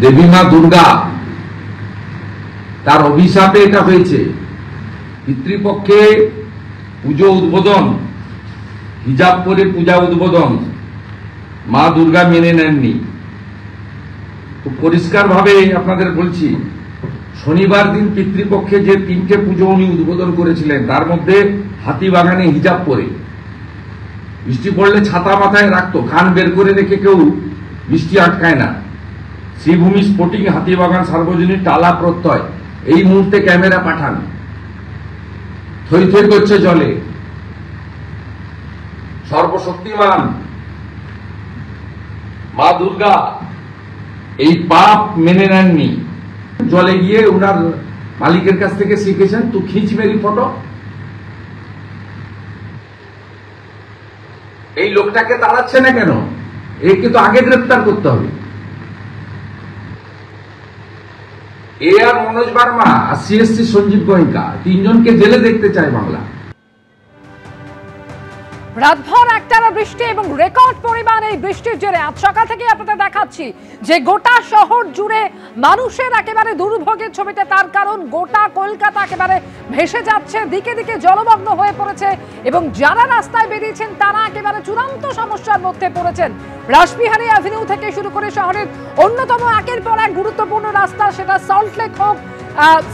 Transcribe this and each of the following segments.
দেবী মা দুর্গা তার অভিশাপে এটা হয়েছে। পিতৃপক্ষে পুজো উদ্বোধন, হিজাব পরে পূজা উদ্বোধন মা দুর্গা মেনে নেননি। তো পরিষ্কার ভাবে আপনাদের বলছি, শনিবার দিন পিতৃপক্ষে যে 3টে পুজো উনি উদ্বোধন করেছিলেন, তার মধ্যে হাতিবাগানে হিজাব পরে, বৃষ্টি পড়লে ছাতা মাথায় রাখতো, কান বের করে রেখে কেউ বৃষ্টি আটকায় না। শ্রীভূমি স্পোর্টিং হাতিবাগান সার্বজনীন টালা প্রত্যয়, এই মুহূর্তে ক্যামেরা পাঠান, থই থই করছে জলে। সর্বশক্তিমান মা দুর্গা এই পাপ মেনে নেননি। জলে গিয়ে উনার মালিকের কাছ থেকে শিখেছেন, তো খিঁচ মেরি ফটো। এই লোকটাকে তাড়াচ্ছে না কেন? একে তো আগে গ্রেফতার করতে হবে। এ আর মনোজ বার্মা আর সিএসসি সঞ্জীব গোয়েঙ্কা, 3জনকে জেলে দেখতে চায় বাংলা। রাতভর একটানা বৃষ্টি এবং রেকর্ড পরিমাণ এই বৃষ্টির জেরে আজ সকাল থেকে আপনাদের দেখাচ্ছি যে গোটা শহর জুড়ে মানুষের একেবারে দুর্ভোগের ছবিটা। তার কারণ গোটা কলকাতা একেবারে ভেসে যাচ্ছে, দিকে দিকে জলমগ্ন হয়ে পড়েছে এবং যারা রাস্তায় বেরিয়েছেন তারা একেবারে চূড়ান্ত সমস্যার মধ্যে পড়েছেন। রাসবিহারী অ্যাভিনিউ থেকে শুরু করে শহরের অন্যতম একের পর এক গুরুত্বপূর্ণ রাস্তা, সেটা সল্টলেক হোক,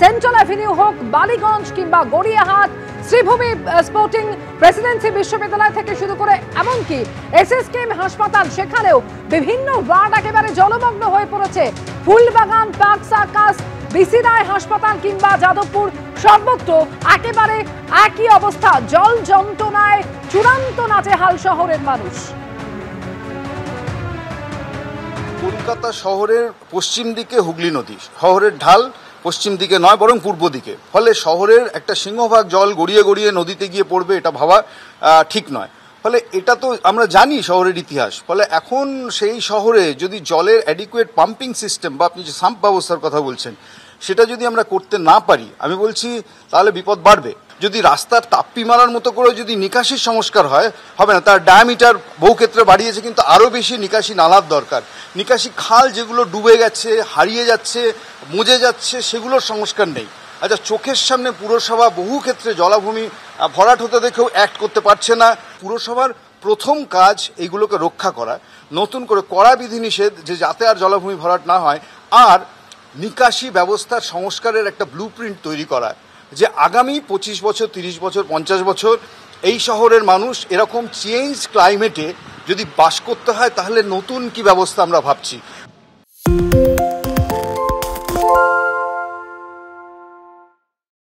সেন্ট্রাল অ্যাভিনিউ হোক, বালিগঞ্জ কিংবা গড়িয়াহাট, শ্রীভূমি স্পোর্টিং, প্রেসিডেন্সি বিশ্ববিদ্যালয় থেকে শুরু করে এমনকি এসএসকেএম হাসপাতাল, সেখানেও বিভিন্ন ওয়ার্ড একেবারে জলমগ্ন হয়ে পড়েছে। ফুলবাগান, পার্ক সার্কাস, বিসি রায় হাসপাতাল কিংবা যাদবপুর, সর্বত্র একেবারে একই অবস্থা। জল যন্ত্রণায় চূড়ান্ত নাজেহাল শহরের মানুষ। কলকাতা শহরের পশ্চিম দিকে হুগলি নদী, শহরের ঢাল পশ্চিম দিকে নয় বরং পূর্ব দিকে, ফলে শহরের একটা সিংহভাগ জল গড়িয়ে গড়িয়ে নদীতে গিয়ে পড়বে, এটা ভাবা ঠিক নয়। ফলে এটা তো আমরা জানি শহরের ইতিহাস। ফলে এখন সেই শহরে যদি জলের অ্যাডিকুয়েট পাম্পিং সিস্টেম বা আপনি যে সাম্প ব্যবস্থার কথা বলছেন, সেটা যদি আমরা করতে না পারি, আমি বলছি তাহলে বিপদ বাড়বে। যদি রাস্তার তাপ্পি মারার মতো করে যদি নিকাশির সংস্কার হয়, হবে না। তার ডায়ামিটার বহু ক্ষেত্রে বাড়িয়েছে, কিন্তু আরও বেশি নিকাশি নালার দরকার। নিকাশি খাল যেগুলো ডুবে গেছে, হারিয়ে যাচ্ছে, মুজে যাচ্ছে, সেগুলোর সংস্কার নেই। আচ্ছা, চোখের সামনে পুরসভা বহু ক্ষেত্রে জলাভূমি ভরাট হতে দেখেও অ্যাক্ট করতে পারছে না। পুরসভার প্রথম কাজ এইগুলোকে রক্ষা করা, নতুন করে কড়া বিধিনিষেধ যে যাতে আর জলাভূমি ভরাট না হয়, আর নিকাশি ব্যবস্থার সংস্কারের একটা ব্লুপ্রিন্ট তৈরি করা, যে আগামী 25 বছর, 30 বছর, 50 বছর এই শহরের মানুষ এরকম চেঞ্জ ক্লাইমেটে যদি বাস করতে হয়, তাহলে নতুন কি ব্যবস্থা আমরা ভাবছি।